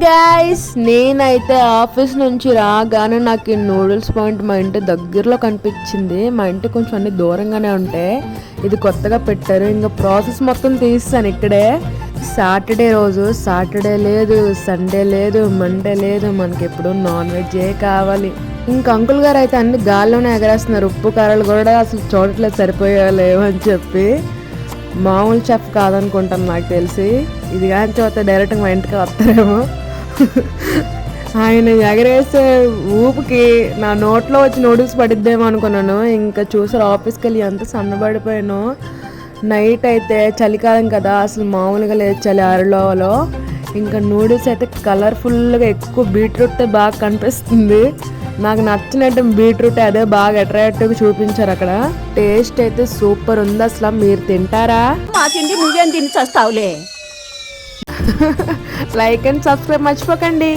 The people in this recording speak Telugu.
గైస్, నేనైతే ఆఫీస్ నుంచి రాగానే నాకు ఈ నూడిల్స్ పాయింట్ మా ఇంటి దగ్గరలో కనిపించింది. మా ఇంటి కొంచెం అన్ని దూరంగానే ఉంటాయి. ఇది కొత్తగా పెట్టారు. ఇంకా ప్రాసెస్ మొత్తం తీస్తాను ఇక్కడే. సాటర్డే రోజు, సాటర్డే లేదు, సండే లేదు, మండే లేదు, మనకి ఎప్పుడు నాన్ వెజ్జే కావాలి. ఇంకా అంకుల్ గారు అయితే అన్ని గాల్లోనే ఎగరేస్తున్నారు. ఉప్పు కారాలు కూడా అసలు చూడట్లేదు సరిపోయాలేమో అని చెప్పి. మామూలు చెఫ్ కాదనుకుంటాను నాకు తెలిసి. ఇది కానీ చూస్తే డైరెక్ట్గా మా ఇంటికి వస్తారేమో. ఆయన ఎగరేసే ఊపికి నా నోట్లో వచ్చి నూడిల్స్ పడిద్దేమో అనుకున్నాను. ఇంకా చూసారు ఆఫీస్కి వెళ్ళి ఎంత సన్నబడిపోయాను. నైట్ అయితే చలికాలం కదా, అసలు మామూలుగా లేదు చలి అరలోలో. ఇంకా నూడిల్స్ అయితే కలర్ఫుల్గా ఎక్కువ బీట్రూట్ బాగా కనిపిస్తుంది. నాకు నచ్చినట్టు బీట్రూట్ అదే బాగా అట్రాక్టివ్గా చూపించారు అక్కడ. టేస్ట్ అయితే సూపర్ ఉంది. అసలు మీరు తింటారా? మా తిండి నువ్వేం తిని చస్తావులే. లైక్ అండ్ సబ్స్క్రైబ్ మర్చిపోకండి.